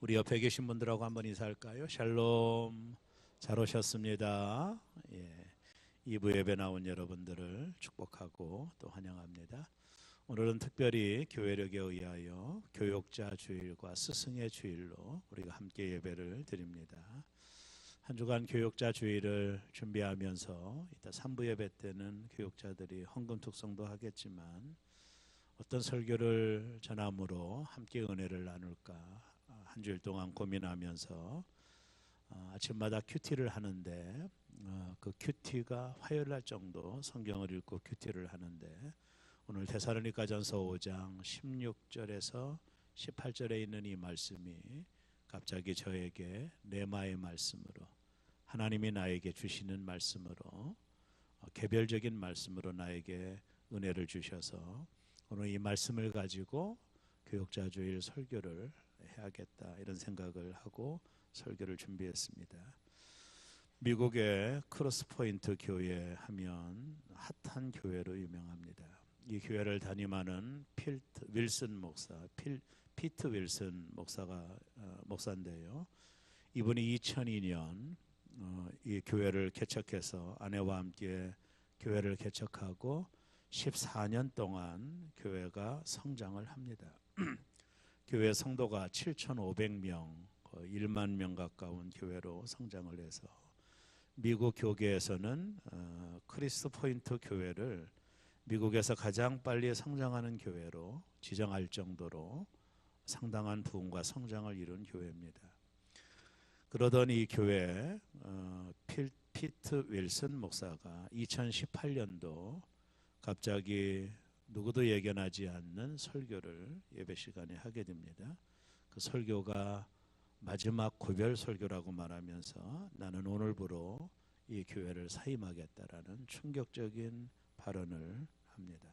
우리 옆에 계신 분들하고 한번 인사할까요? 샬롬. 잘 오셨습니다. 예, 2부 예배 나온 여러분들을 축복하고 또 환영합니다. 오늘은 특별히 교회력에 의하여 교역자 주일과 스승의 주일로 우리가 함께 예배를 드립니다. 한 주간 교역자 주일을 준비하면서 이따 3부 예배 때는 교역자들이 헌금 특성도 하겠지만 어떤 설교를 전함으로 함께 은혜를 나눌까 한 주일 동안 고민하면서 아침마다 큐티를 하는데 그 큐티가 화요일 날 정도 성경을 읽고 큐티를 하는데 오늘 데살로니가전서 5장 16절에서 18절에 있는 이 말씀이 갑자기 저에게 레마의 말씀으로 하나님이 나에게 주시는 말씀으로 개별적인 말씀으로 나에게 은혜를 주셔서 오늘 이 말씀을 가지고 교역자 주일 설교를 해야겠다 이런 생각을 하고 설교를 준비했습니다. 미국의 크로스포인트 교회 하면 핫한 교회로 유명합니다. 이 교회를 담임하는 피트 윌슨 목사가 목사인데요. 이분이 2002년 이 교회를 개척해서 아내와 함께 교회를 개척하고 14년 동안 교회가 성장을 합니다. 교회 성도가 7,500명, 1만 명 가까운 교회로 성장을 해서 미국 교계에서는 크리스포인트 교회를 미국에서 가장 빨리 성장하는 교회로 지정할 정도로 상당한 부흥과 성장을 이룬 교회입니다. 그러던 이 교회 피트 윌슨 목사가 2018년도 갑자기 누구도 예견하지 않는 설교를 예배 시간에 하게 됩니다. 그 설교가 마지막 고별 설교라고 말하면서 나는 오늘부로 이 교회를 사임하겠다라는 충격적인 발언을 합니다.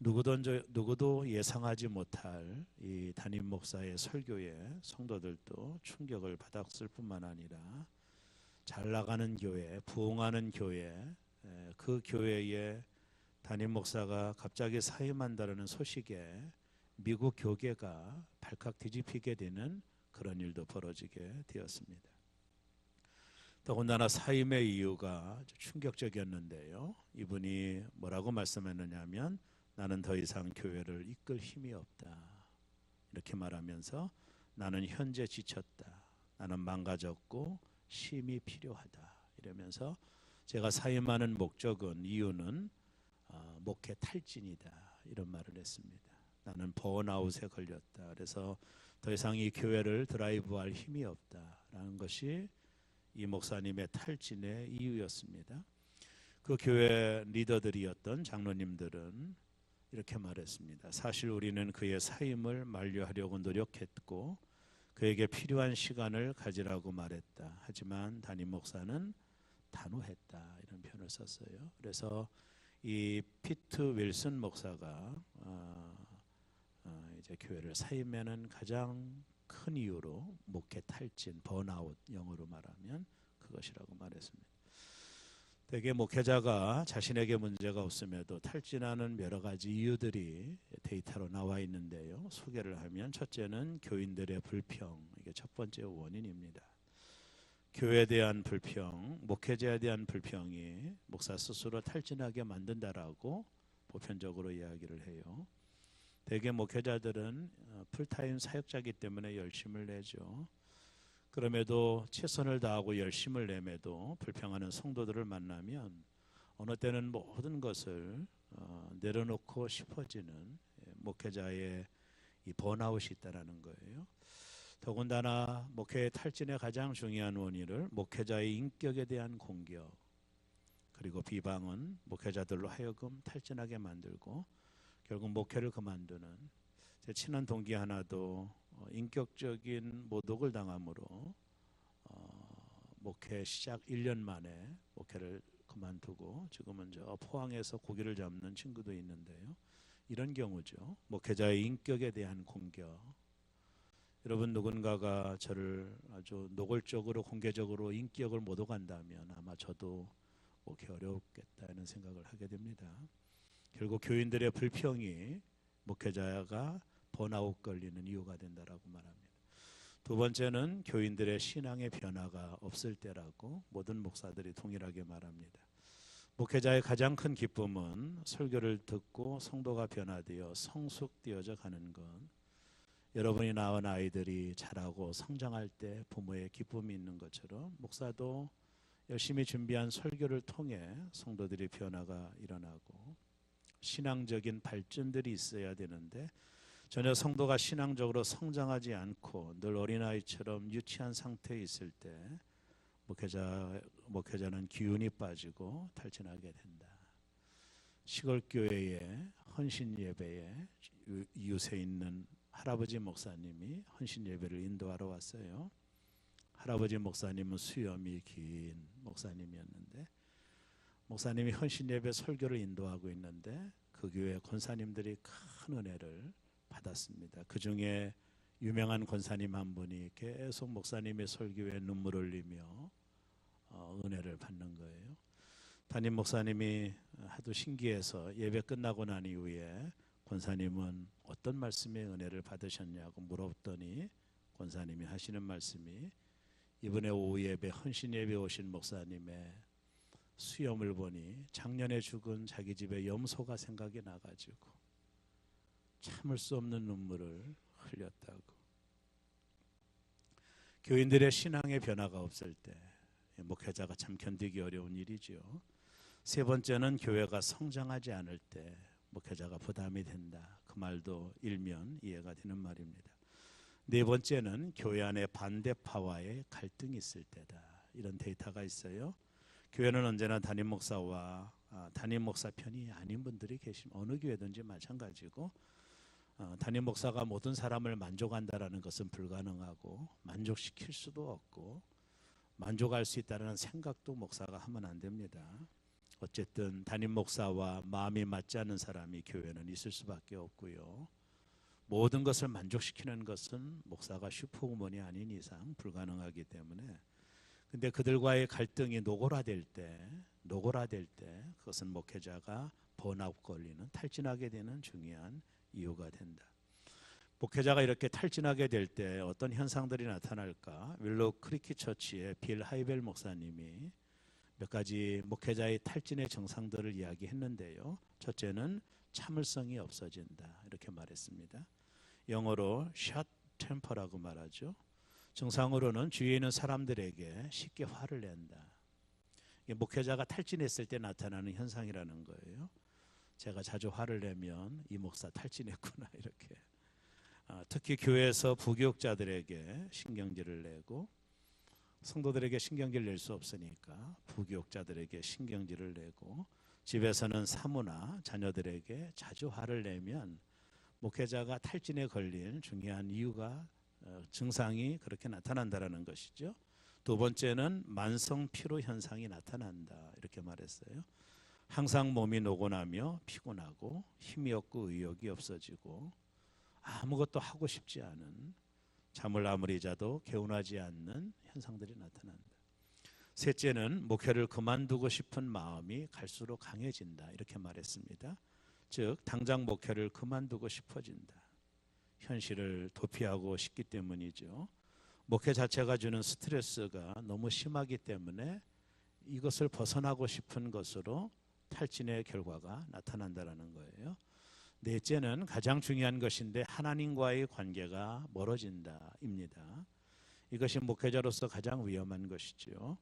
누구도 예상하지 못할 이 담임 목사의 설교에 성도들도 충격을 받았을 뿐만 아니라 잘 나가는 교회, 부흥하는 교회, 그 교회에 담임 목사가 갑자기 사임한다는 소식에 미국 교계가 발칵 뒤집히게 되는 그런 일도 벌어지게 되었습니다. 더군다나 사임의 이유가 충격적이었는데요. 이분이 뭐라고 말씀했느냐면 나는 더 이상 교회를 이끌 힘이 없다. 이렇게 말하면서 나는 현재 지쳤다. 나는 망가졌고 쉼이 필요하다. 이러면서 제가 사임하는 목적은 이유는 목회 탈진이다 이런 말을 했습니다. 나는 번아웃에 걸렸다. 그래서 더 이상 이 교회를 드라이브할 힘이 없다라는 것이 이 목사님의 탈진의 이유였습니다. 그 교회 리더들이었던 장로님들은 이렇게 말했습니다. 사실 우리는 그의 사임을 만류하려고 노력했고 그에게 필요한 시간을 가지라고 말했다. 하지만 담임 목사는 단호했다 이런 표현을 썼어요. 그래서 이 피트 윌슨 목사가 이제 교회를 사임하는 가장 큰 이유로 목회 탈진, 번아웃, 영어로 말하면 그것이라고 말했습니다. 대개 목회자가 자신에게 문제가 없음에도 탈진하는 여러 가지 이유들이 데이터로 나와 있는데요. 소개를 하면 첫째는 교인들의 불평, 이게 첫 번째 원인입니다. 교회에 대한 불평, 목회자에 대한 불평이 목사 스스로 탈진하게 만든다라고 보편적으로 이야기를 해요. 대개 목회자들은 풀타임 사역자이기 때문에 열심을 내죠. 그럼에도 최선을 다하고 열심을 내매도 불평하는 성도들을 만나면 어느 때는 모든 것을 내려놓고 싶어지는 목회자의 이 번아웃이 있다는 거예요. 더군다나 목회의 탈진의 가장 중요한 원인을 목회자의 인격에 대한 공격 그리고 비방은 목회자들로 하여금 탈진하게 만들고 결국 목회를 그만두는 제 친한 동기 하나도 인격적인 모독을 당함으로 목회 시작 1년 만에 목회를 그만두고 지금은 저 포항에서 고기를 잡는 친구도 있는데요. 이런 경우죠. 목회자의 인격에 대한 공격. 여러분 누군가가 저를 아주 노골적으로 공개적으로 인격을 모독한다면 아마 저도 목회 어렵겠다는 생각을 하게 됩니다. 결국 교인들의 불평이 목회자가 번아웃 걸리는 이유가 된다라고 말합니다. 두 번째는 교인들의 신앙의 변화가 없을 때라고 모든 목사들이 동일하게 말합니다. 목회자의 가장 큰 기쁨은 설교를 듣고 성도가 변화되어 성숙되어져 가는 것. 여러분이 낳은 아이들이 자라고 성장할 때 부모의 기쁨이 있는 것처럼 목사도 열심히 준비한 설교를 통해 성도들의 변화가 일어나고 신앙적인 발전들이 있어야 되는데 전혀 성도가 신앙적으로 성장하지 않고 늘 어린아이처럼 유치한 상태에 있을 때 목회자는 기운이 빠지고 탈진하게 된다. 시골 교회의 헌신 예배에 이웃에 있는 할아버지 목사님이 헌신 예배를 인도하러 왔어요. 할아버지 목사님은 수염이 긴 목사님이었는데 목사님이 헌신 예배 설교를 인도하고 있는데 그 교회 권사님들이 큰 은혜를 받았습니다. 그 중에 유명한 권사님 한 분이 계속 목사님의 설교에 눈물을 흘리며 은혜를 받는 거예요. 담임 목사님이 하도 신기해서 예배 끝나고 난 이후에 권사님은 어떤 말씀의 은혜를 받으셨냐고 물었더니 권사님이 하시는 말씀이 이번에 오후 예배 헌신 예배 오신 목사님의 수염을 보니 작년에 죽은 자기 집의 염소가 생각이 나가지고 참을 수 없는 눈물을 흘렸다고. 교인들의 신앙의 변화가 없을 때 목회자가 참 견디기 어려운 일이죠. 세 번째는 교회가 성장하지 않을 때 목회자가 부담이 된다. 그 말도 일면 이해가 되는 말입니다. 네 번째는 교회 안에 반대파와의 갈등이 있을 때다. 이런 데이터가 있어요. 교회는 언제나 담임 목사와 담임 목사 편이 아닌 분들이 계십니다. 어느 교회든지 마찬가지고 담임 목사가 모든 사람을 만족한다라는 것은 불가능하고 만족시킬 수도 없고 만족할 수 있다는 생각도 목사가 하면 안 됩니다. 어쨌든 담임 목사와 마음이 맞지 않는 사람이 교회는 있을 수밖에 없고요. 모든 것을 만족시키는 것은 목사가 슈퍼우먼이 아닌 이상 불가능하기 때문에 근데 그들과의 갈등이 노골화될 때 그것은 목회자가 번아웃 걸리는 탈진하게 되는 중요한 이유가 된다. 목회자가 이렇게 탈진하게 될 때 어떤 현상들이 나타날까? 윌로우 크리키 처치의 빌 하이벨 목사님이 몇 가지 목회자의 탈진의 증상들을 이야기했는데요. 첫째는 참을성이 없어진다. 이렇게 말했습니다. 영어로 short temper라고 말하죠. 증상으로는 주위에 있는 사람들에게 쉽게 화를 낸다. 이게 목회자가 탈진했을 때 나타나는 현상이라는 거예요. 제가 자주 화를 내면 이 목사 탈진했구나 이렇게. 특히 교회에서 부교육자들에게 신경질을 내고 성도들에게 신경질 낼 수 없으니까 부교육자들에게 신경질을 내고 집에서는 사모나 자녀들에게 자주 화를 내면 목회자가 탈진에 걸린 중요한 이유가 증상이 그렇게 나타난다라는 것이죠. 두 번째는 만성 피로 현상이 나타난다 이렇게 말했어요. 항상 몸이 노곤하며 피곤하고 힘이 없고 의욕이 없어지고 아무것도 하고 싶지 않은 잠을 아무리 자도 개운하지 않는 현상들이 나타난다. 셋째는 목회를 그만두고 싶은 마음이 갈수록 강해진다 이렇게 말했습니다. 즉 당장 목회를 그만두고 싶어진다. 현실을 도피하고 싶기 때문이죠. 목회 자체가 주는 스트레스가 너무 심하기 때문에 이것을 벗어나고 싶은 것으로 탈진의 결과가 나타난다는 거예요. 넷째는 가장 중요한 것인데 하나님과의 관계가 멀어진다입니다. 이것이 목회자로서 가장 위험한 것이죠.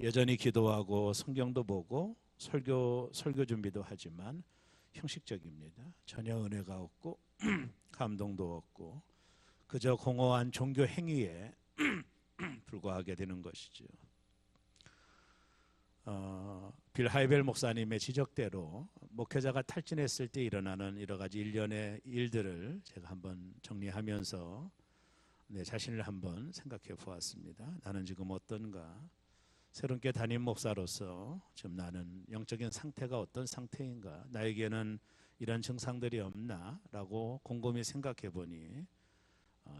여전히 기도하고 성경도 보고 설교 준비도 하지만 형식적입니다. 전혀 은혜가 없고 감동도 없고 그저 공허한 종교 행위에 불과하게 되는 것이죠. 빌 하이벨 목사님의 지적대로 목회자가 탈진했을 때 일어나는 여러 가지 일련의 일들을 제가 한번 정리하면서 내 자신을 한번 생각해 보았습니다. 나는 지금 어떤가? 새롭게 담임 목사로서 지금 나는 영적인 상태가 어떤 상태인가? 나에게는 이런 증상들이 없나? 라고 곰곰이 생각해 보니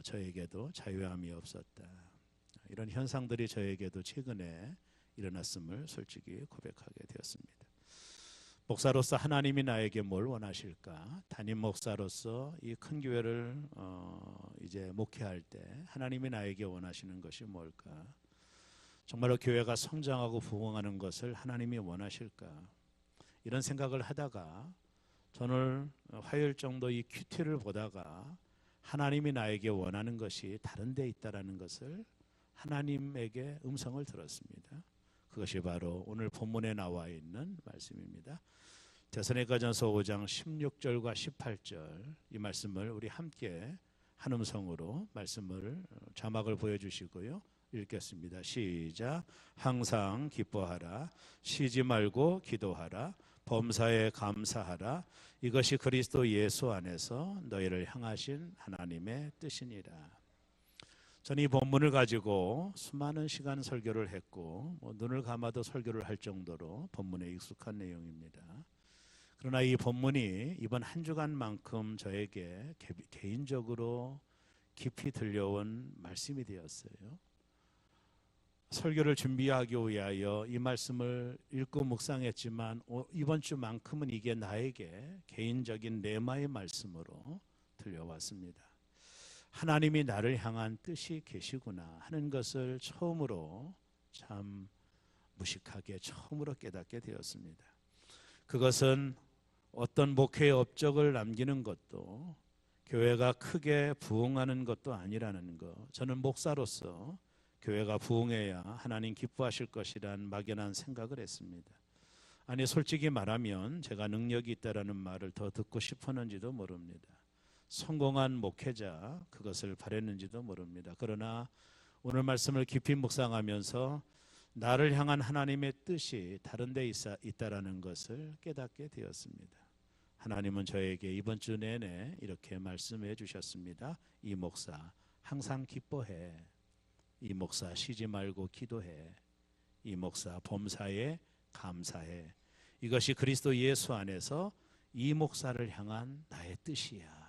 저에게도 자유함이 없었다. 이런 현상들이 저에게도 최근에 일어났음을 솔직히 고백하게 되었습니다. 목사로서 하나님이 나에게 뭘 원하실까? 담임 목사로서 이 큰 교회를 이제 목회할 때 하나님이 나에게 원하시는 것이 뭘까? 정말로 교회가 성장하고 부흥하는 것을 하나님이 원하실까? 이런 생각을 하다가 저는 화요일 정도 이 큐티를 보다가 하나님이 나에게 원하는 것이 다른 데 있다라는 것을 하나님에게 음성을 들었습니다. 그것이 바로 오늘 본문에 나와 있는 말씀입니다. 데살로니가전서 5장 16절과 18절 이 말씀을 우리 함께 한 음성으로 말씀을 자막을 보여주시고요. 읽겠습니다. 시작. 항상 기뻐하라. 쉬지 말고 기도하라. 범사에 감사하라. 이것이 그리스도 예수 안에서 너희를 향하신 하나님의 뜻이니라. 저는 이 본문을 가지고 수많은 시간 설교를 했고 눈을 감아도 설교를 할 정도로 본문에 익숙한 내용입니다. 그러나 이 본문이 이번 한 주간만큼 저에게 개인적으로 깊이 들려온 말씀이 되었어요. 설교를 준비하기 위하여 이 말씀을 읽고 묵상했지만 이번 주만큼은 이게 나에게 개인적인 레마의 말씀으로 들려왔습니다. 하나님이 나를 향한 뜻이 계시구나 하는 것을 처음으로 참 무식하게 처음으로 깨닫게 되었습니다. 그것은 어떤 목회의 업적을 남기는 것도 교회가 크게 부흥하는 것도 아니라는 것. 저는 목사로서 교회가 부흥해야 하나님 기뻐하실 것이란 막연한 생각을 했습니다. 아니 솔직히 말하면 제가 능력이 있다라는 말을 더 듣고 싶었는지도 모릅니다. 성공한 목회자 그것을 바랬는지도 모릅니다. 그러나 오늘 말씀을 깊이 묵상하면서 나를 향한 하나님의 뜻이 다른 데 있다라는 것을 깨닫게 되었습니다. 하나님은 저에게 이번 주 내내 이렇게 말씀해 주셨습니다. 이 목사 항상 기뻐해. 이 목사 쉬지 말고 기도해. 이 목사 범사에 감사해. 이것이 그리스도 예수 안에서 이 목사를 향한 나의 뜻이야.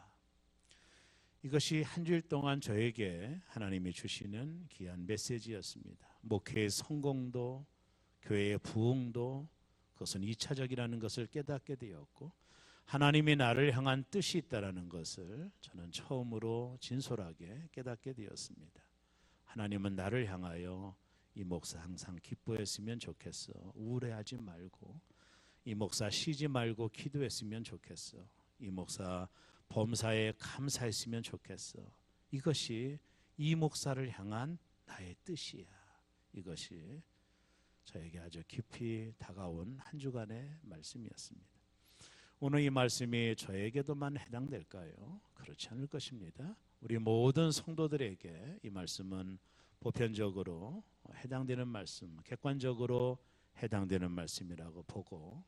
이것이 한 주일 동안 저에게 하나님이 주시는 귀한 메시지였습니다. 목회의 성공도 교회의 부흥도 그것은 2차적이라는 것을 깨닫게 되었고 하나님이 나를 향한 뜻이 있다는 것을 저는 처음으로 진솔하게 깨닫게 되었습니다. 하나님은 나를 향하여 이 목사 항상 기뻐했으면 좋겠어. 우울해하지 말고 이 목사 쉬지 말고 기도했으면 좋겠어. 이 목사 범사에 감사했으면 좋겠어. 이것이 이 목사를 향한 나의 뜻이야. 이것이 저에게 아주 깊이 다가온 한 주간의 말씀이었습니다. 오늘 이 말씀이 저에게도만 해당될까요? 그렇지 않을 것입니다. 우리 모든 성도들에게 이 말씀은 보편적으로 해당되는 말씀, 객관적으로 해당되는 말씀이라고 보고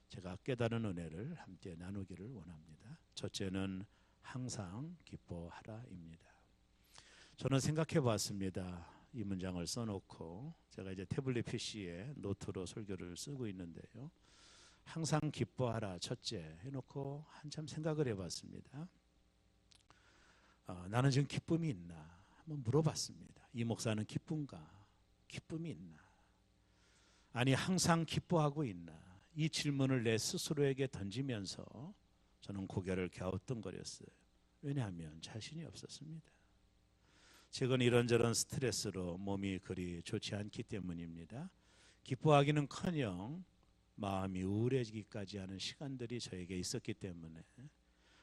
제가 깨달은 은혜를 함께 나누기를 원합니다. 첫째는 항상 기뻐하라입니다. 저는 생각해 봤습니다. 이 문장을 써놓고 제가 이제 태블릿 PC에 노트로 설교를 쓰고 있는데요. 항상 기뻐하라 첫째 해놓고 한참 생각을 해봤습니다. 나는 지금 기쁨이 있나? 한번 물어봤습니다. 이 목사는 기쁜가? 기쁨이 있나? 아니 항상 기뻐하고 있나? 이 질문을 내 스스로에게 던지면서 저는 고개를 갸우뚱거렸어요. 왜냐하면 자신이 없었습니다. 최근 이런저런 스트레스로 몸이 그리 좋지 않기 때문입니다. 기뻐하기는커녕 마음이 우울해지기까지 하는 시간들이 저에게 있었기 때문에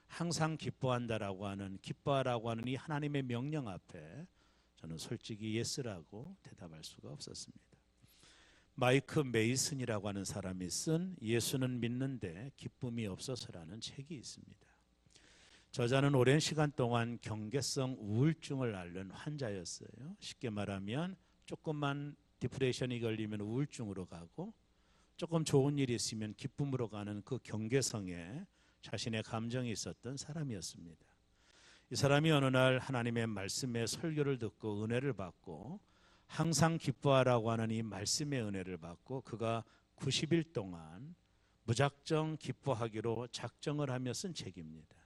항상 기뻐한다라고 하는 기뻐하라고 하는 이 하나님의 명령 앞에 저는 솔직히 예스라고 대답할 수가 없었습니다. 마이크 메이슨이라고 하는 사람이 쓴 예수는 믿는데 기쁨이 없어서라는 책이 있습니다. 저자는 오랜 시간 동안 경계성 우울증을 앓는 환자였어요. 쉽게 말하면 조금만 디프레션이 걸리면 우울증으로 가고 조금 좋은 일이 있으면 기쁨으로 가는 그 경계성에 자신의 감정이 있었던 사람이었습니다. 이 사람이 어느 날 하나님의 말씀의 설교를 듣고 은혜를 받고 항상 기뻐하라고 하는 이 말씀의 은혜를 받고 그가 90일 동안 무작정 기뻐하기로 작정을 하며 쓴 책입니다.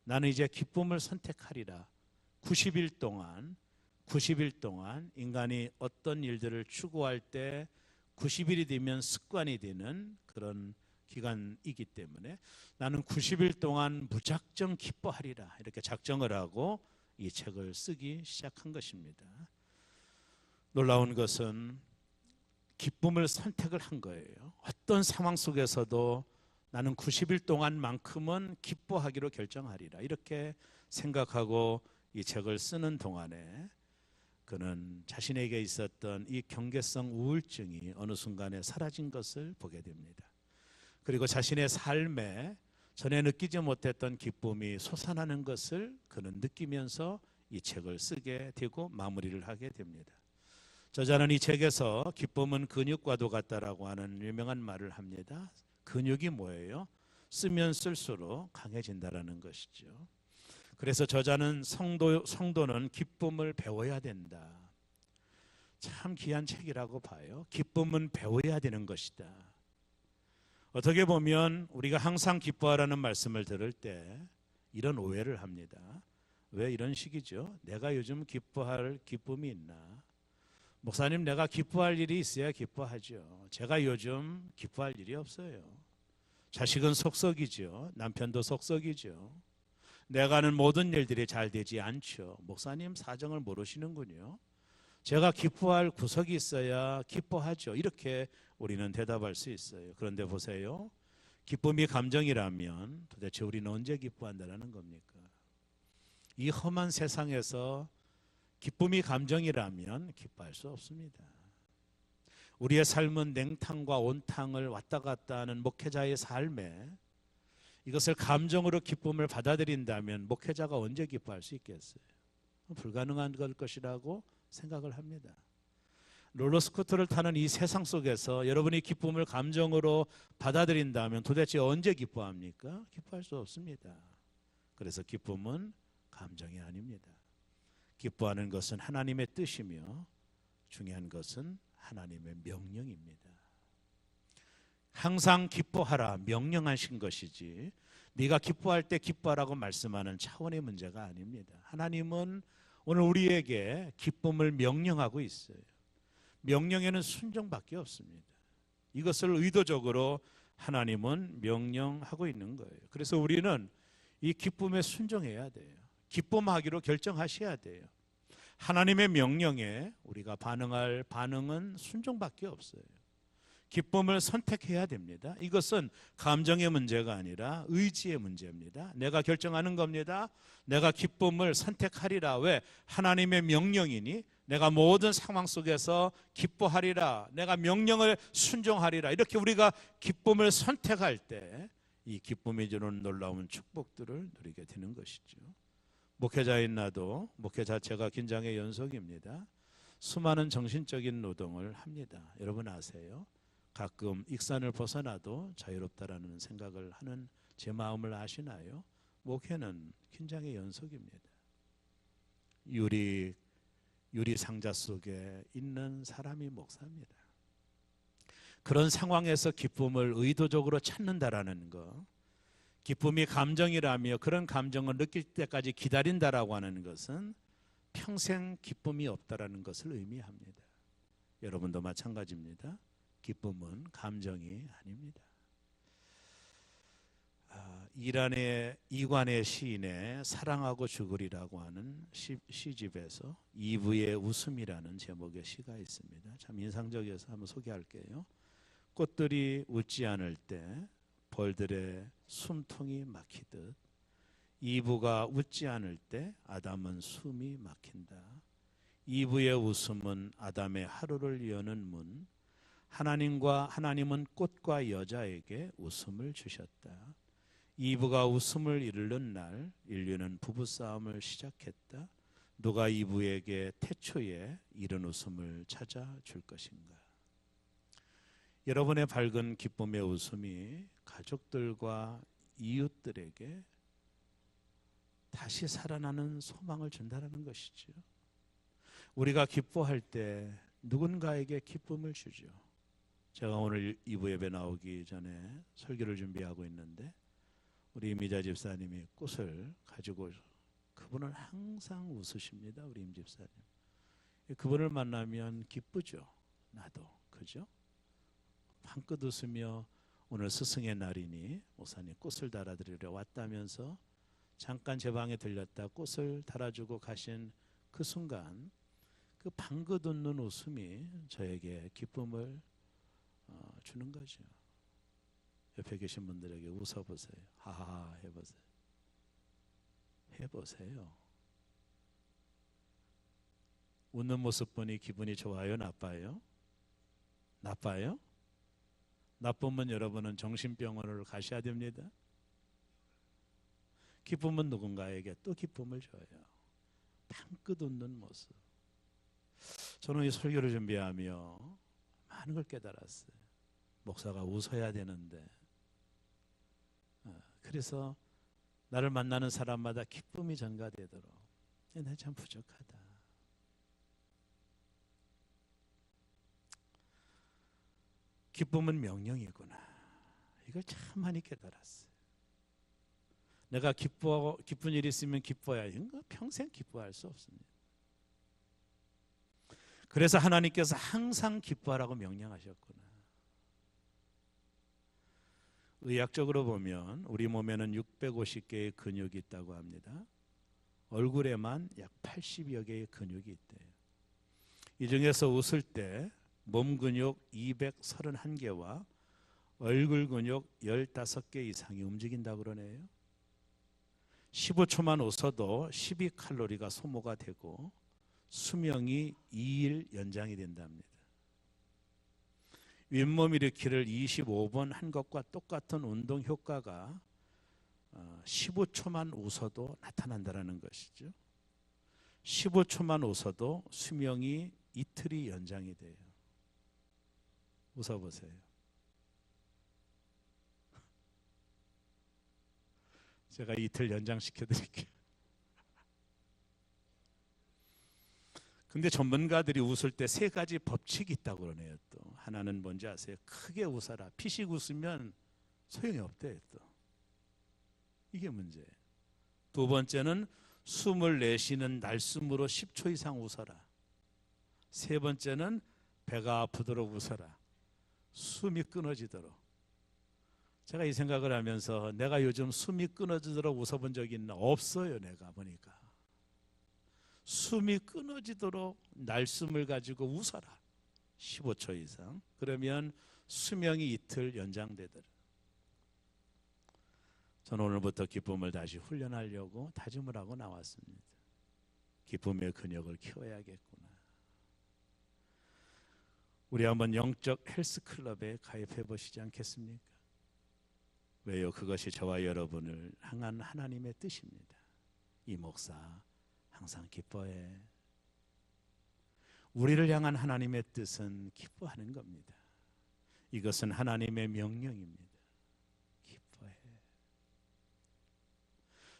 나는 이제 기쁨을 선택하리라. 90일 동안 인간이 어떤 일들을 추구할 때 90일이 되면 습관이 되는 그런 기간이기 때문에 나는 90일 동안 무작정 기뻐하리라 이렇게 작정을 하고 이 책을 쓰기 시작한 것입니다. 놀라운 것은 기쁨을 선택을 한 거예요. 어떤 상황 속에서도 나는 90일 동안만큼은 기뻐하기로 결정하리라 이렇게 생각하고 이 책을 쓰는 동안에 그는 자신에게 있었던 이 경계성 우울증이 어느 순간에 사라진 것을 보게 됩니다. 그리고 자신의 삶에 전에 느끼지 못했던 기쁨이 솟아나는 것을 그는 느끼면서 이 책을 쓰게 되고 마무리를 하게 됩니다. 저자는 이 책에서 기쁨은 근육과도 같다라고 하는 유명한 말을 합니다. 근육이 뭐예요? 쓰면 쓸수록 강해진다라는 것이죠. 그래서 저자는 성도는 기쁨을 배워야 된다. 참 귀한 책이라고 봐요. 기쁨은 배워야 되는 것이다. 어떻게 보면 우리가 항상 기뻐하라는 말씀을 들을 때 이런 오해를 합니다. 왜 이런 식이죠? 내가 요즘 기뻐할 기쁨이 있나? 목사님, 내가 기뻐할 일이 있어야 기뻐하죠. 제가 요즘 기뻐할 일이 없어요. 자식은 속썩이죠. 남편도 속썩이죠. 내가 하는 모든 일들이 잘 되지 않죠. 목사님, 사정을 모르시는군요. 제가 기뻐할 구석이 있어야 기뻐하죠. 이렇게 우리는 대답할 수 있어요. 그런데 보세요. 기쁨이 감정이라면 도대체 우리는 언제 기뻐한다는 겁니까? 이 험한 세상에서 기쁨이 감정이라면 기뻐할 수 없습니다. 우리의 삶은 냉탕과 온탕을 왔다 갔다 하는 목회자의 삶에 이것을 감정으로 기쁨을 받아들인다면 목회자가 언제 기뻐할 수 있겠어요? 불가능한 것이라고 생각을 합니다. 롤러스코터를 타는 이 세상 속에서 여러분이 기쁨을 감정으로 받아들인다면 도대체 언제 기뻐합니까? 기뻐할 수 없습니다. 그래서 기쁨은 감정이 아닙니다. 기뻐하는 것은 하나님의 뜻이며 중요한 것은 하나님의 명령입니다. 항상 기뻐하라 명령하신 것이지 네가 기뻐할 때 기뻐하라고 말씀하는 차원의 문제가 아닙니다. 하나님은 오늘 우리에게 기쁨을 명령하고 있어요. 명령에는 순종밖에 없습니다. 이것을 의도적으로 하나님은 명령하고 있는 거예요. 그래서 우리는 이 기쁨에 순종해야 돼요. 기쁨하기로 결정하셔야 돼요. 하나님의 명령에 우리가 반응할 반응은 순종밖에 없어요. 기쁨을 선택해야 됩니다. 이것은 감정의 문제가 아니라 의지의 문제입니다. 내가 결정하는 겁니다. 내가 기쁨을 선택하리라. 왜? 하나님의 명령이니 내가 모든 상황 속에서 기뻐하리라. 내가 명령을 순종하리라. 이렇게 우리가 기쁨을 선택할 때 이 기쁨이 주는 놀라운 축복들을 누리게 되는 것이죠. 목회자인 나도 목회 자체가 긴장의 연속입니다. 수많은 정신적인 노동을 합니다. 여러분 아세요? 가끔 익산을 벗어나도 자유롭다라는 생각을 하는 제 마음을 아시나요? 목회는 긴장의 연속입니다. 유리 상자 속에 있는 사람이 목사입니다. 그런 상황에서 기쁨을 의도적으로 찾는다라는 거, 기쁨이 감정이라며 그런 감정을 느낄 때까지 기다린다라고 하는 것은 평생 기쁨이 없다라는 것을 의미합니다. 여러분도 마찬가지입니다. 기쁨은 감정이 아닙니다. 이관의 시인의 사랑하고 죽으리라고 하는 시집에서 이브의 웃음이라는 제목의 시가 있습니다. 참 인상적이어서 한번 소개할게요. 꽃들이 웃지 않을 때 벌들의 숨통이 막히듯 이브가 웃지 않을 때 아담은 숨이 막힌다. 이브의 웃음은 아담의 하루를 여는 문. 하나님은 꽃과 여자에게 웃음을 주셨다. 이브가 웃음을 잃는 날 인류는 부부싸움을 시작했다. 누가 이브에게 태초에 이런 웃음을 찾아줄 것인가? 여러분의 밝은 기쁨의 웃음이 가족들과 이웃들에게 다시 살아나는 소망을 준다는 것이죠. 우리가 기뻐할 때 누군가에게 기쁨을 주죠. 제가 오늘 2부 예배 나오기 전에 설교를 준비하고 있는데 우리 임미자 집사님이 꽃을 가지고 그분은 항상 웃으십니다. 우리 임 집사님. 그분을 만나면 기쁘죠. 나도. 그죠? 방긋 웃으며 오늘 스승의 날이니 목사님 꽃을 달아드리러 왔다면서 잠깐 제 방에 들렸다 꽃을 달아주고 가신 그 순간 그 방긋 웃는 웃음이 저에게 기쁨을 주는 거죠. 옆에 계신 분들에게 웃어보세요. 하하 해보세요. 해보세요. 웃는 모습 보니 기분이 좋아요? 나빠요? 나빠요? 나쁘면 여러분은 정신병원을 가셔야 됩니다. 기쁨은 누군가에게 또 기쁨을 줘요. 방긋 웃는 모습. 저는 이 설교를 준비하며 많은 걸 깨달았어요. 목사가 웃어야 되는데, 그래서 나를 만나는 사람마다 기쁨이 전가되도록 나 참 부족하다. 기쁨은 명령이구나. 이걸 참 많이 깨달았어요. 내가 기쁜 일이 있으면 기뻐야 이거 평생 기뻐할 수 없습니다. 그래서 하나님께서 항상 기뻐하라고 명령하셨구나. 의학적으로 보면 우리 몸에는 650개의 근육이 있다고 합니다. 얼굴에만 약 80여 개의 근육이 있대요. 이 중에서 웃을 때 몸 근육 231개와 얼굴 근육 15개 이상이 움직인다고 그러네요. 15초만 웃어도 12칼로리가 소모가 되고 수명이 2일 연장이 된답니다. 윗몸 일으키를 25번 한 것과 똑같은 운동 효과가 15초만 웃어도 나타난다는 것이죠. 15초만 웃어도 수명이 이틀이 연장이 돼요. 웃어보세요. 제가 이틀 연장시켜 드릴게요. 근데 전문가들이 웃을 때 세 가지 법칙이 있다고 그러네요. 또 하나는 뭔지 아세요? 크게 웃어라. 피식 웃으면 소용이 없대요. 또 이게 문제예요. 두 번째는 숨을 내쉬는 날숨으로 10초 이상 웃어라. 세 번째는 배가 아프도록 웃어라. 숨이 끊어지도록. 제가 이 생각을 하면서 내가 요즘 숨이 끊어지도록 웃어본 적이 있나? 없어요. 내가 보니까 숨이 끊어지도록 날숨을 가지고 웃어라. 15초 이상. 그러면 수명이 이틀 연장되더라. 저는 오늘부터 기쁨을 다시 훈련하려고 다짐을 하고 나왔습니다. 기쁨의 근육을 키워야겠구나. 우리 한번 영적 헬스클럽에 가입해 보시지 않겠습니까? 왜요? 그것이 저와 여러분을 향한 하나님의 뜻입니다. 이 목사 항상 기뻐해. 우리를 향한 하나님의 뜻은 기뻐하는 겁니다. 이것은 하나님의 명령입니다. 기뻐해.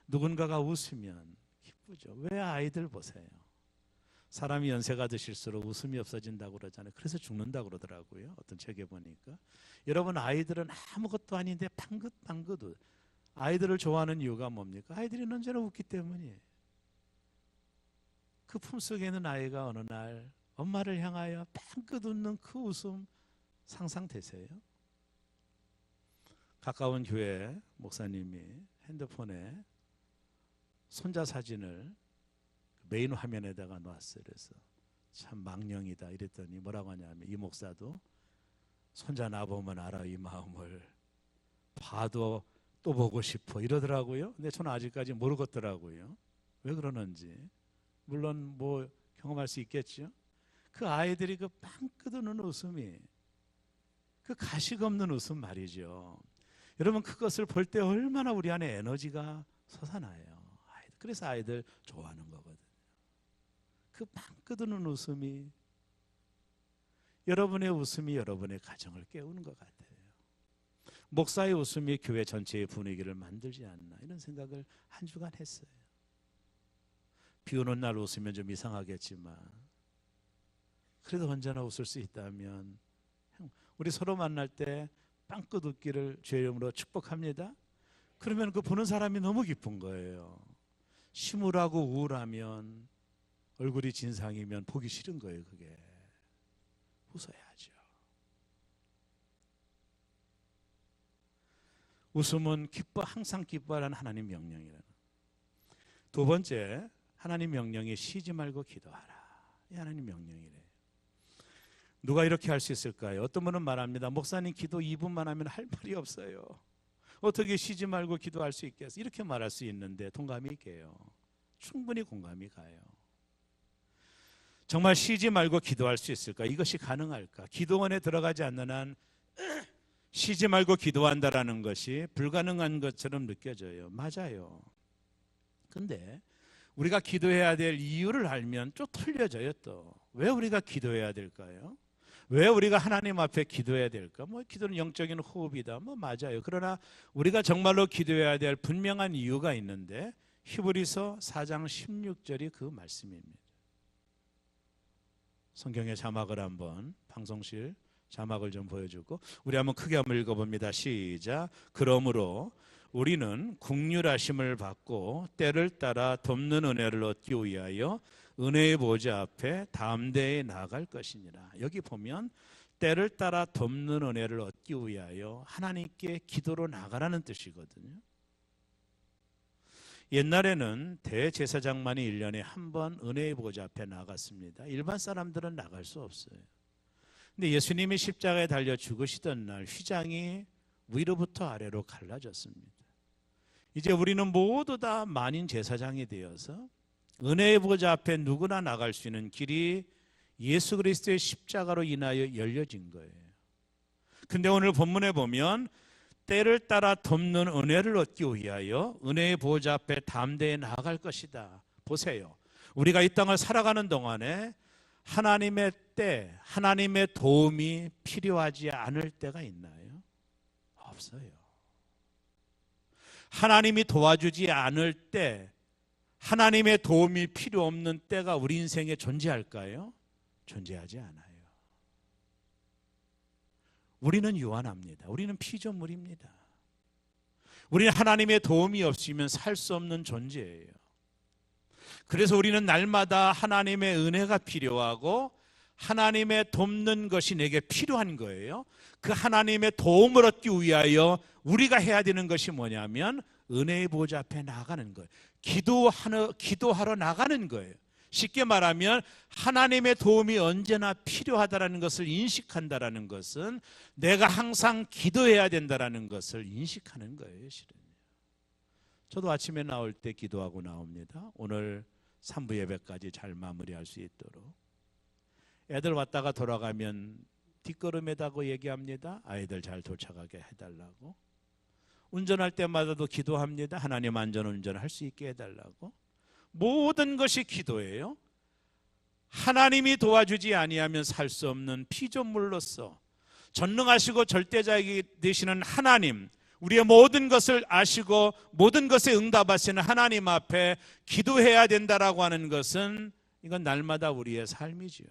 누군가가 웃으면 기쁘죠. 왜 아이들 보세요. 사람이 연세가 드실수록 웃음이 없어진다고 그러잖아요. 그래서 죽는다고 그러더라고요. 어떤 책에 보니까. 여러분 아이들은 아무것도 아닌데 방긋방긋 웃어요. 아이들을 좋아하는 이유가 뭡니까? 아이들이 언제나 웃기 때문이에요. 그 품속에 있는 아이가 어느 날 엄마를 향하여 방긋 웃는 그 웃음 상상되세요? 가까운 교회 목사님이 핸드폰에 손자 사진을 메인 화면에다가 놨어요. 그래서 참 망령이다 이랬더니 뭐라고 하냐면 이 목사도 손자 나보면 알아 이 마음을 봐도 또 보고 싶어 이러더라고요. 근데 저는 아직까지 모르겠더라고요. 왜 그러는지. 물론 뭐 경험할 수 있겠죠. 그 아이들이 그 빵긋 웃는 웃음이 그 가식 없는 웃음 말이죠. 여러분 그것을 볼 때 얼마나 우리 안에 에너지가 솟아나요. 그래서 아이들 좋아하는 거거든요. 그 빵긋 웃는 웃음이 여러분의 웃음이 여러분의 가정을 깨우는 것 같아요. 목사의 웃음이 교회 전체의 분위기를 만들지 않나 이런 생각을 한 주간 했어요. 비 오는 날 웃으면 좀 이상하겠지만 그래도 언제나 웃을 수 있다면 우리 서로 만날 때 빵긋 웃기를 주의 이름으로 축복합니다. 그러면 그 보는 사람이 너무 기쁜 거예요. 심울하고 우울하면 얼굴이 진상이면 보기 싫은 거예요. 그게 웃어야죠. 웃음은 항상 기뻐하라는 하나님 명령이라는. 두 번째, 하나님 명령이 쉬지 말고 기도하라. 이 하나님 명령이래요. 누가 이렇게 할 수 있을까요? 어떤 분은 말합니다. 목사님 기도 2분만 하면 할 말이 없어요. 어떻게 쉬지 말고 기도할 수 있겠어? 이렇게 말할 수 있는데 동감이 있게요. 충분히 공감이 가요. 정말 쉬지 말고 기도할 수 있을까? 이것이 가능할까? 기도원에 들어가지 않는 한 쉬지 말고 기도한다라는 것이 불가능한 것처럼 느껴져요. 맞아요. 근데 우리가 기도해야 될 이유를 알면 좀 틀려져요. 또 왜 우리가 기도해야 될까요? 왜 우리가 하나님 앞에 기도해야 될까? 기도는 영적인 호흡이다. 맞아요. 그러나 우리가 정말로 기도해야 될 분명한 이유가 있는데 히브리서 4장 16절이 그 말씀입니다. 성경의 자막을 한번 방송실 자막을 좀 보여주고 우리 한번 크게 한번 읽어봅니다. 시작. 그러므로 우리는 긍휼하심을 받고 때를 따라 돕는 은혜를 얻기 위하여 은혜의 보좌 앞에 담대히 나아갈 것이니라. 여기 보면 때를 따라 돕는 은혜를 얻기 위하여 하나님께 기도로 나가라는 뜻이거든요. 옛날에는 대제사장만이 1년에 한 번 은혜의 보좌 앞에 나갔습니다. 일반 사람들은 나갈 수 없어요. 근데 예수님이 십자가에 달려 죽으시던 날 휘장이 위로부터 아래로 갈라졌습니다. 이제 우리는 모두 다 만인 제사장이 되어서 은혜의 보좌 앞에 누구나 나갈 수 있는 길이 예수 그리스도의 십자가로 인하여 열려진 거예요. 근데 오늘 본문에 보면 때를 따라 돕는 은혜를 얻기 위하여 은혜의 보좌 앞에 담대히 나아갈 것이다. 보세요. 우리가 이 땅을 살아가는 동안에 하나님의 때, 하나님의 도움이 필요하지 않을 때가 있나요? 없어요. 하나님이 도와주지 않을 때, 하나님의 도움이 필요 없는 때가 우리 인생에 존재할까요? 존재하지 않아요. 우리는 유한합니다. 우리는 피조물입니다. 우리는 하나님의 도움이 없으면 살 수 없는 존재예요. 그래서 우리는 날마다 하나님의 은혜가 필요하고 하나님의 돕는 것이 내게 필요한 거예요. 그 하나님의 도움을 얻기 위하여 우리가 해야 되는 것이 뭐냐면 은혜의 보좌 앞에 나가는 거예요. 기도하러 나가는 거예요. 쉽게 말하면 하나님의 도움이 언제나 필요하다는 것을 인식한다는 것은 내가 항상 기도해야 된다는 것을 인식하는 거예요. 실은. 저도 아침에 나올 때 기도하고 나옵니다. 오늘 3부 예배까지 잘 마무리할 수 있도록. 애들 왔다가 돌아가면 뒷걸음에다고 얘기합니다. 아이들 잘 도착하게 해달라고. 운전할 때마다도 기도합니다. 하나님 안전운전할 수 있게 해달라고. 모든 것이 기도예요. 하나님이 도와주지 아니하면 살 수 없는 피조물로서 전능하시고 절대자이 되시는 하나님, 우리의 모든 것을 아시고 모든 것에 응답하시는 하나님 앞에 기도해야 된다라고 하는 것은 이건 날마다 우리의 삶이지요.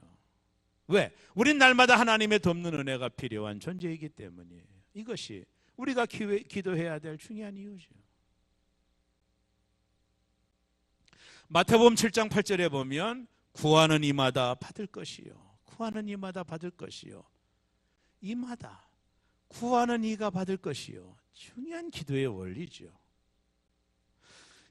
왜? 우린 날마다 하나님의 돕는 은혜가 필요한 존재이기 때문이에요. 이것이 우리가 기도해야 될 중요한 이유죠. 마태복음 7장 8절에 보면 구하는 이마다 받을 것이요. 구하는 이마다 받을 것이요. 이마다 구하는 이가 받을 것이요. 중요한 기도의 원리죠.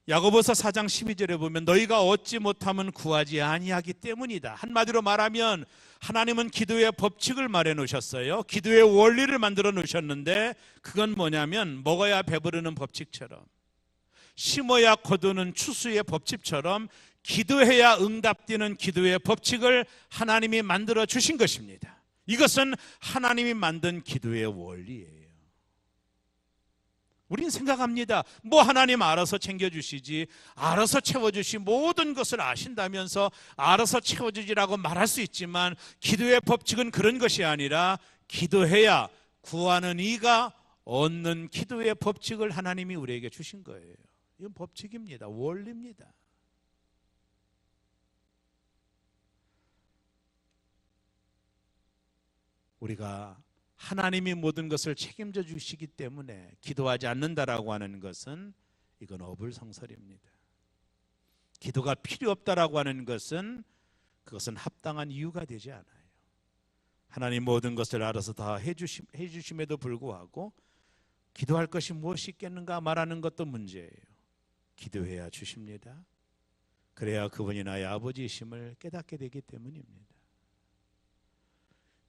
야고보서 4장 12절에 보면 너희가 얻지 못하면 구하지 아니하기 때문이다. 한마디로 말하면 하나님은 기도의 법칙을 마련해 놓으셨어요. 기도의 원리를 만들어 놓으셨는데 그건 뭐냐면 먹어야 배부르는 법칙처럼 심어야 거두는 추수의 법칙처럼 기도해야 응답되는 기도의 법칙을 하나님이 만들어 주신 것입니다. 이것은 하나님이 만든 기도의 원리예요. 우린 생각합니다. 하나님 알아서 챙겨주시지, 알아서 채워주시, 모든 것을 아신다면서 알아서 채워주지라고 말할 수 있지만 기도의 법칙은 그런 것이 아니라 기도해야 구하는 이가 얻는 기도의 법칙을 하나님이 우리에게 주신 거예요. 이건 법칙입니다. 원리입니다. 우리가 하나님이 모든 것을 책임져 주시기 때문에 기도하지 않는다라고 하는 것은 이건 어불성설입니다. 기도가 필요 없다라고 하는 것은 그것은 합당한 이유가 되지 않아요. 하나님 모든 것을 알아서 다 해주심에도 불구하고 기도할 것이 무엇이 있겠는가 말하는 것도 문제예요. 기도해야 주십니다. 그래야 그분이 나의 아버지이심을 깨닫게 되기 때문입니다.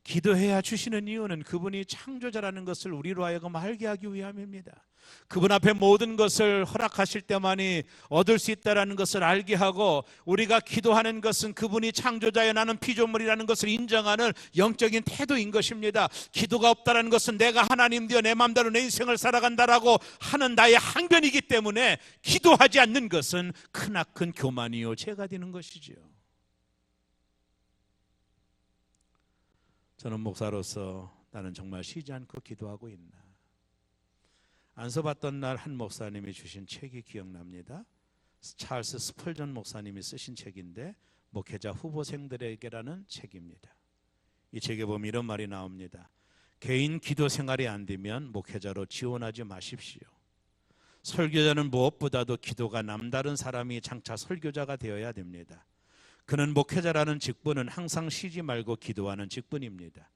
기도해야 주시는 이유는 그분이 창조자라는 것을 우리로 하여금 알게 하기 위함입니다. 그분 앞에 모든 것을 허락하실 때만이 얻을 수 있다는 것을 알게 하고, 우리가 기도하는 것은 그분이 창조자여 나는 피조물이라는 것을 인정하는 영적인 태도인 것입니다. 기도가 없다는 것은 내가 하나님 되어 내 마음대로 내 인생을 살아간다라고 하는 나의 항변이기 때문에, 기도하지 않는 것은 크나큰 교만이요 죄가 되는 것이지요. 저는 목사로서 나는 정말 쉬지 않고 기도하고 있나. 안서 받던 날 한 목사님이 주신 책이 기억납니다. 찰스 스펄전 목사님이 쓰신 책인데 목회자 후보생들에게라는 책입니다. 이 책에 보면 이런 말이 나옵니다. 개인 기도 생활이 안 되면 목회자로 지원하지 마십시오. 설교자는 무엇보다도 기도가 남다른 사람이 장차 설교자가 되어야 됩니다. 그는 목회자라는 직분은 항상 쉬지 말고 기도하는 직분입니다.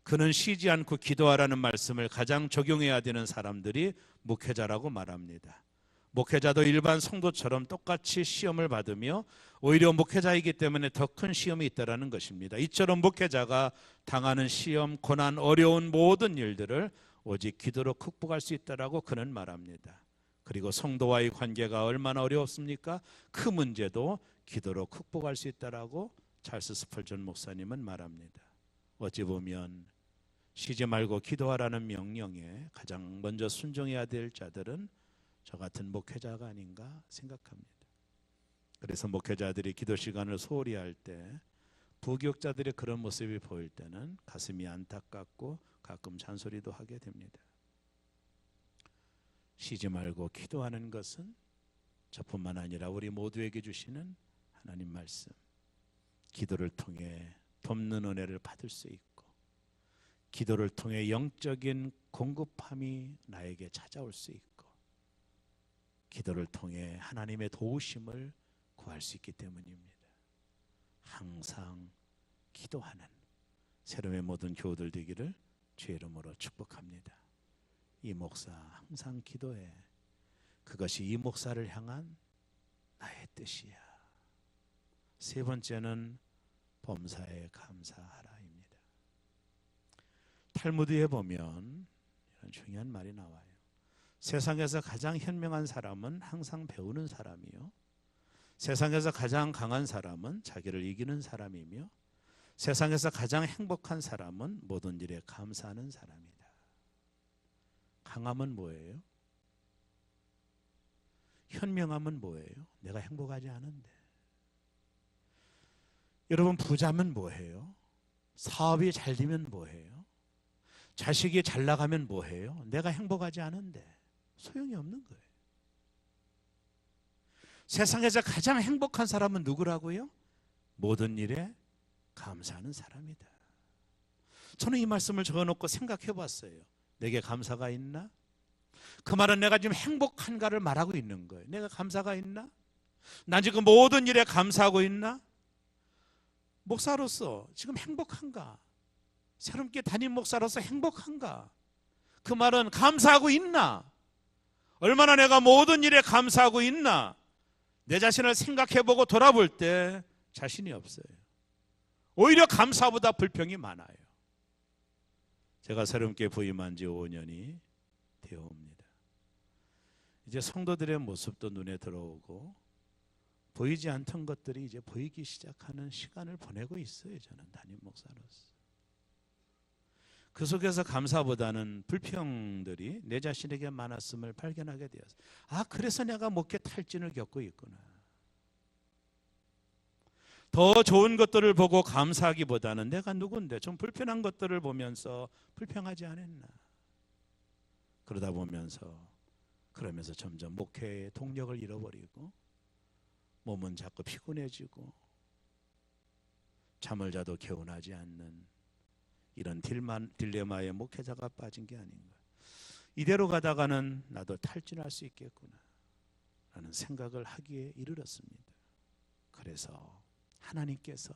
그는 쉬지 않고 기도하라는 말씀을 가장 적용해야 되는 사람들이 목회자라고 말합니다. 목회자도 일반 성도처럼 똑같이 시험을 받으며 오히려 목회자이기 때문에 더 큰 시험이 있다는 것입니다. 이처럼 목회자가 당하는 시험, 고난, 어려운 모든 일들을 오직 기도로 극복할 수 있다고 그는 말합니다. 그리고 성도와의 관계가 얼마나 어려웠습니까? 그 문제도 기도로 극복할 수 있다라고 찰스 스펄전 목사님은 말합니다. 어찌 보면 쉬지 말고 기도하라는 명령에 가장 먼저 순종해야 될 자들은 저 같은 목회자가 아닌가 생각합니다. 그래서 목회자들이 기도 시간을 소홀히 할 때, 부교육자들의 그런 모습이 보일 때는 가슴이 안타깝고 가끔 잔소리도 하게 됩니다. 쉬지 말고 기도하는 것은 저뿐만 아니라 우리 모두에게 주시는 하나님 말씀, 기도를 통해 돕는 은혜를 받을 수 있고, 기도를 통해 영적인 공급함이 나에게 찾아올 수 있고, 기도를 통해 하나님의 도우심을 구할 수 있기 때문입니다. 항상 기도하는 새로운 모든 교우들 되기를 주의 이름으로 축복합니다. 이 목사 항상 기도해. 그것이 이 목사를 향한 나의 뜻이야. 세 번째는 범사에 감사하라입니다. 탈무드에 보면 이런 중요한 말이 나와요. 세상에서 가장 현명한 사람은 항상 배우는 사람이요, 세상에서 가장 강한 사람은 자기를 이기는 사람이며, 세상에서 가장 행복한 사람은 모든 일에 감사하는 사람이다. 강함은 뭐예요? 현명함은 뭐예요? 내가 행복하지 않은데. 여러분, 부자면 뭐해요? 사업이 잘 되면 뭐해요? 자식이 잘 나가면 뭐해요? 내가 행복하지 않은데. 소용이 없는 거예요. 세상에서 가장 행복한 사람은 누구라고요? 모든 일에 감사하는 사람이다. 저는 이 말씀을 적어놓고 생각해 봤어요. 내게 감사가 있나? 그 말은 내가 지금 행복한가를 말하고 있는 거예요. 내가 감사가 있나? 난 지금 모든 일에 감사하고 있나? 목사로서 지금 행복한가? 새롭게 담임 목사로서 행복한가? 그 말은 감사하고 있나? 얼마나 내가 모든 일에 감사하고 있나? 내 자신을 생각해보고 돌아볼 때 자신이 없어요. 오히려 감사보다 불평이 많아요. 제가 새롭게 부임한 지 5년이 되어옵니다. 이제 성도들의 모습도 눈에 들어오고 보이지 않던 것들이 이제 보이기 시작하는 시간을 보내고 있어요. 저는 담임 목사로서. 그 속에서 감사보다는 불평들이 내 자신에게 많았음을 발견하게 되었어요. 아, 그래서 내가 목회 탈진을 겪고 있구나. 더 좋은 것들을 보고 감사하기보다는 내가 누군데 좀 불편한 것들을 보면서 불평하지 않았나. 그러면서 점점 목회의 동력을 잃어버리고 몸은 자꾸 피곤해지고 잠을 자도 개운하지 않는 이런 딜레마에 목회자가 빠진 게 아닌가. 이대로 가다가는 나도 탈진할 수 있겠구나 라는 생각을 하기에 이르렀습니다. 그래서 하나님께서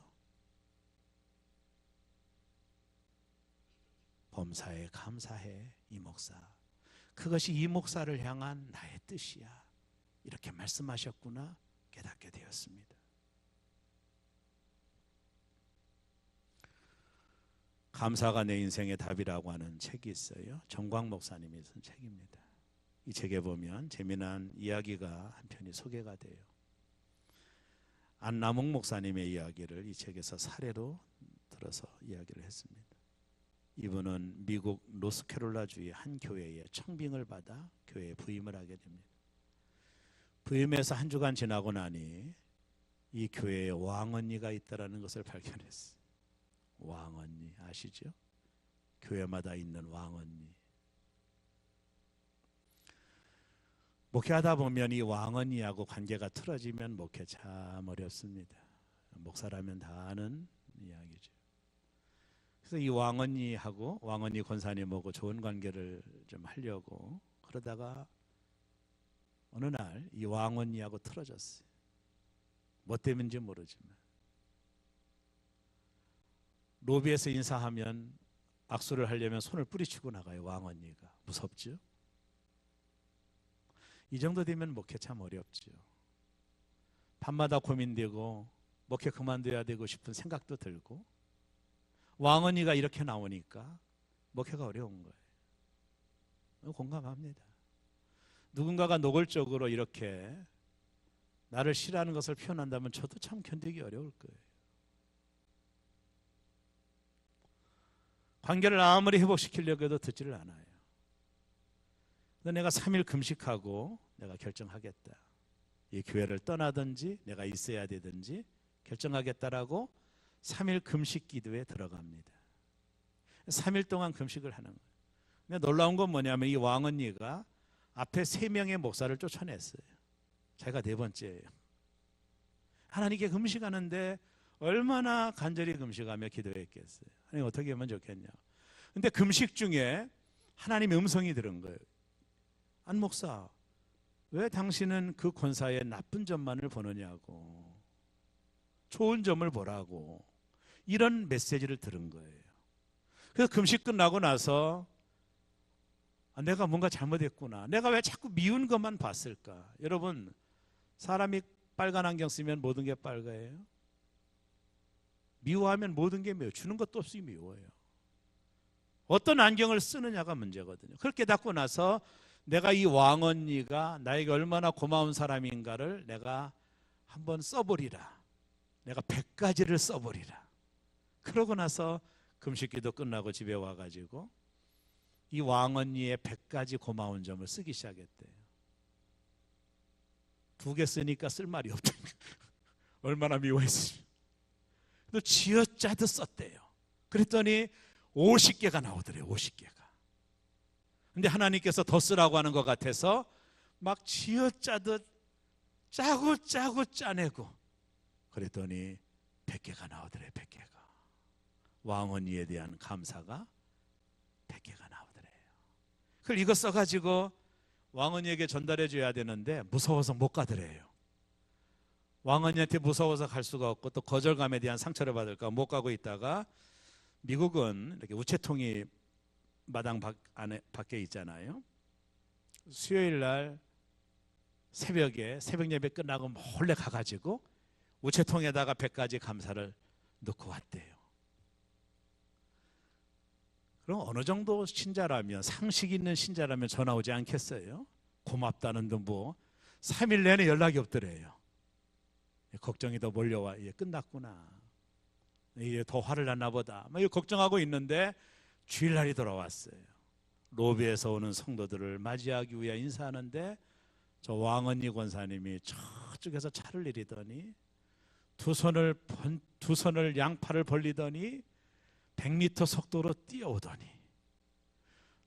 범사에 감사해 이 목사, 그것이 이 목사를 향한 나의 뜻이야. 이렇게 말씀하셨구나 깨닫게 되었습니다. 감사가 내 인생의 답이라고 하는 책이 있어요. 정광 목사님이 쓴 책입니다. 이 책에 보면 재미난 이야기가 한 편이 소개가 돼요. 안남홍 목사님의 이야기를 이 책에서 사례로 들어서 이야기를 했습니다. 이분은 미국 노스캐롤라주의 한 교회에 청빙을 받아 교회에 부임을 하게 됩니다. 부임해서 한 주간 지나고 나니 이 교회에 왕언니가 있다는 것을 발견했어요. 왕언니 아시죠? 교회마다 있는 왕언니. 목회하다 보면 이 왕언니하고 관계가 틀어지면 목회 참 어렵습니다. 목사라면 다 아는 이야기죠. 그래서 이 왕언니하고 왕언니 권사님하고 좋은 관계를 좀 하려고 그러다가 어느 날 이 왕언니하고 틀어졌어요. 뭐 때문인지 모르지만 로비에서 인사하면 악수를 하려면 손을 뿌리치고 나가요. 왕언니가 무섭죠. 이 정도 되면 목회 참 어렵죠. 밤마다 고민되고 목회 그만둬야 되고 싶은 생각도 들고 왕언니가 이렇게 나오니까 목회가 어려운 거예요. 공감합니다. 누군가가 노골적으로 이렇게 나를 싫어하는 것을 표현한다면 저도 참 견디기 어려울 거예요. 관계를 아무리 회복시키려고 해도 듣지를 않아요. 내가 3일 금식하고 내가 결정하겠다. 이 교회를 떠나든지 내가 있어야 되든지 결정하겠다라고 3일 금식 기도에 들어갑니다. 3일 동안 금식을 하는 거예요. 근데 놀라운 건 뭐냐면 이 왕언니가 앞에 3명의 목사를 쫓아냈어요. 제가 4번째예요. 하나님께 금식하는데 얼마나 간절히 금식하며 기도했겠어요. 하나님 어떻게 하면 좋겠냐. 근데 금식 중에 하나님의 음성이 들은 거예요. 안 목사, 왜 당신은 그 권사의 나쁜 점만을 보느냐고, 좋은 점을 보라고, 이런 메시지를 들은 거예요. 그래서 금식 끝나고 나서 내가 뭔가 잘못했구나, 내가 왜 자꾸 미운 것만 봤을까. 여러분, 사람이 빨간 안경 쓰면 모든 게 빨가예요. 미워하면 모든 게 미워요. 주는 것도 없이 미워요. 어떤 안경을 쓰느냐가 문제거든요. 그렇게 닫고 나서 내가 이 왕언니가 나에게 얼마나 고마운 사람인가를 내가 한번 써버리라. 내가 100가지를 써버리라. 그러고 나서 금식기도 끝나고 집에 와가지고 이 왕언니의 100가지 고마운 점을 쓰기 시작했대요. 2개 쓰니까 쓸 말이 없다니까. 얼마나 미워했으면. 또 쥐어짜듯 썼대요. 그랬더니 50개가 나오더래요. 50개가. 근데 하나님께서 더 쓰라고 하는 것 같아서 막 쥐어짜듯 짜고 짜고 짜내고 그랬더니 100개가 나오더래요. 100개가. 왕언니에 대한 감사가 100개가 나오더래요. 그걸 이거 써가지고 왕언니에게 전달해 줘야 되는데 무서워서 못 가더래요. 왕언니한테 무서워서 갈 수가 없고 또 거절감에 대한 상처를 받을까 못 가고 있다가 미국은 이렇게 우체통이 마당 밖에 있잖아요. 수요일 날 새벽에 새벽 예배 끝나고 몰래 가가지고 우체통에다가 100가지 감사를 넣고 왔대요. 그럼 어느 정도 신자라면, 상식 있는 신자라면 전화 오지 않겠어요? 고맙다는 둥 뭐 3일 내내 연락이 없더래요. 걱정이 더 몰려와. 이제 끝났구나, 이제 더 화를 났나 보다, 막 걱정하고 있는데 주일날이 돌아왔어요. 로비에서 오는 성도들을 맞이하기 위해 인사하는데 저 왕언니 권사님이 저쪽에서 차를 내리더니 두 손을 양팔을 벌리더니 100m 속도로 뛰어오더니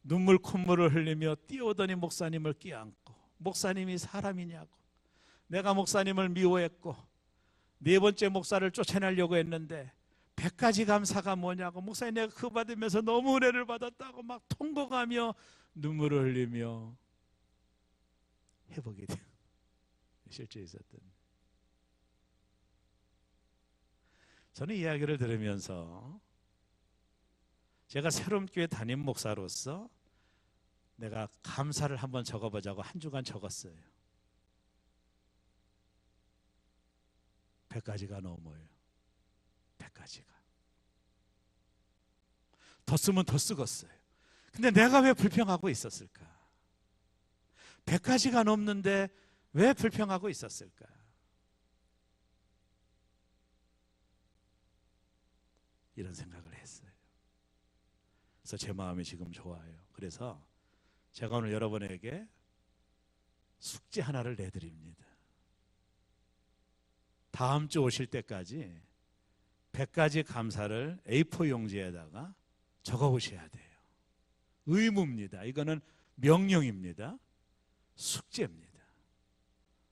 눈물 콧물을 흘리며 뛰어오더니 목사님을 끼안고, 목사님이 사람이냐고, 내가 목사님을 미워했고 4번째 목사를 쫓아내려고 했는데 100가지 감사가 뭐냐고, 목사님 내가 그거 받으면서 너무 은혜를 받았다고 막 통곡하며 눈물을 흘리며 회복이 돼요. 실제 있었던. 저는 이야기를 들으면서 제가 새로운 교회 담임 목사로서 내가 감사를 한번 적어보자고 한 주간 적었어요. 100가지가 넘어요. 100가지가. 더 쓰면 더 쓰겠어요. 근데 내가 왜 불평하고 있었을까? 100가지가 넘는데 왜 불평하고 있었을까? 이런 생각을 했어요. 그래서 제 마음이 지금 좋아요. 그래서 제가 오늘 여러분에게 숙제 하나를 내드립니다. 다음 주 오실 때까지 100가지 감사를 A4 용지에다가 적어보셔야 돼요. 의무입니다. 이거는 명령입니다. 숙제입니다.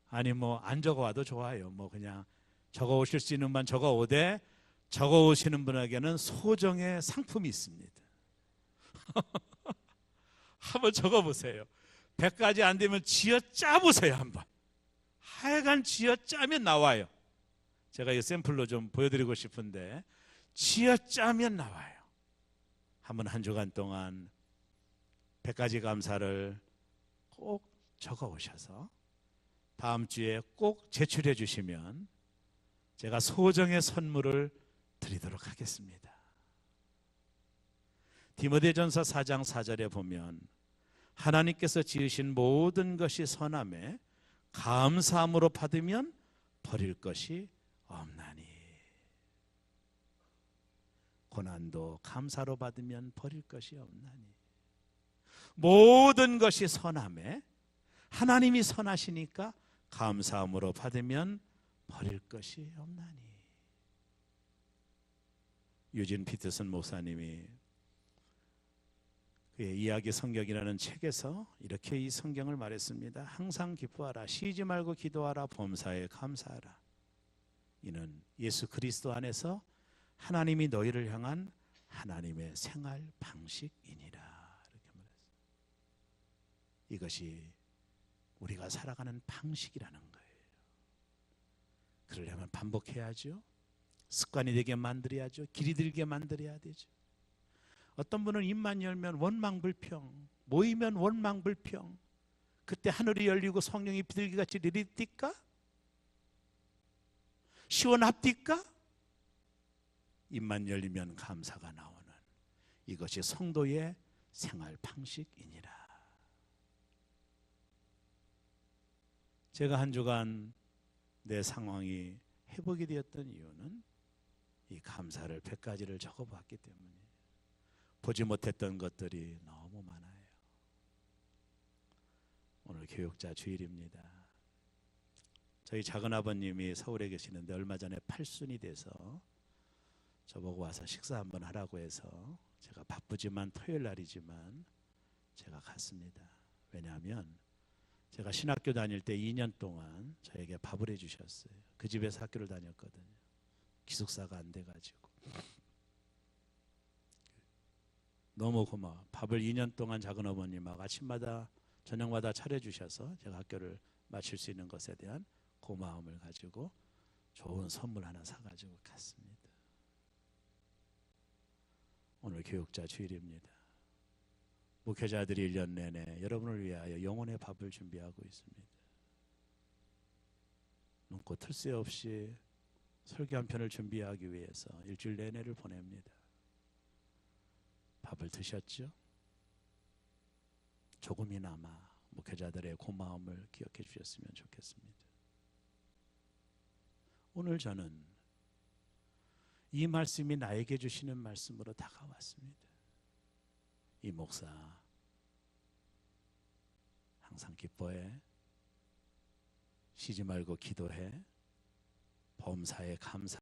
아니 뭐 안 적어와도 좋아요. 뭐 그냥 적어오실 수 있는 만 적어오되 적어오시는 분에게는 소정의 상품이 있습니다. 한번 적어보세요. 100가지 안 되면 쥐어짜보세요. 한번. 하여간 쥐어짜면 나와요. 제가 이 샘플로 좀 보여드리고 싶은데 쥐어짜면 나와요. 한번 한 주간 동안 100가지 감사를 꼭 적어오셔서 다음 주에 꼭 제출해 주시면 제가 소정의 선물을 드리도록 하겠습니다. 디모데전서 4장 4절에 보면 하나님께서 지으신 모든 것이 선함에 감사함으로 받으면 버릴 것이 없나니. 고난도 감사로 받으면 버릴 것이 없나니. 모든 것이 선함에 하나님이 선하시니까 감사함으로 받으면 버릴 것이 없나니. 유진 피터슨 목사님이 그의 이야기 성경이라는 책에서 이렇게 이 성경을 말했습니다. 항상 기뻐하라. 쉬지 말고 기도하라. 범사에 감사하라. 이는 예수 그리스도 안에서 하나님이 너희를 향한 하나님의 생활 방식이니라. 이렇게 말했어요. 이것이 우리가 살아가는 방식이라는 거예요. 그러려면 반복해야죠. 습관이 되게 만들어야죠. 길이 들게 만들어야 되죠. 어떤 분은 입만 열면 원망불평, 모이면 원망불평. 그때 하늘이 열리고 성령이 비둘기같이 내리뛸까? 시원합니까? 입만 열리면 감사가 나오는 이것이 성도의 생활 방식이니라. 제가 한 주간 내 상황이 회복이 되었던 이유는 이 감사를 100가지를 적어봤기 때문이에요. 보지 못했던 것들이 너무 많아요. 오늘 교육자 주일입니다. 저희 작은아버님이 서울에 계시는데 얼마 전에 팔순이 돼서 저보고 와서 식사 한번 하라고 해서 제가 바쁘지만 토요일 날이지만 제가 갔습니다. 왜냐하면 제가 신학교 다닐 때 2년 동안 저에게 밥을 해주셨어요. 그 집에서 학교를 다녔거든요. 기숙사가 안 돼가지고. 너무 고마워. 밥을 2년 동안 작은어머님하고 아침마다 저녁마다 차려주셔서 제가 학교를 마칠 수 있는 것에 대한 고마움을 가지고 좋은 선물 하나 사가지고 갔습니다. 오늘 교육자 주일입니다. 목회자들이 1년 내내 여러분을 위하여 영혼의 밥을 준비하고 있습니다. 눈코 틀 새 없이 설교 한 편을 준비하기 위해서 일주일 내내를 보냅니다. 밥을 드셨죠? 조금이나마 목회자들의 고마움을 기억해 주셨으면 좋겠습니다. 오늘 저는 이 말씀이 나에게 주시는 말씀으로 다가왔습니다. 이 목사 항상 기뻐해. 쉬지 말고 기도해. 범사에 감사.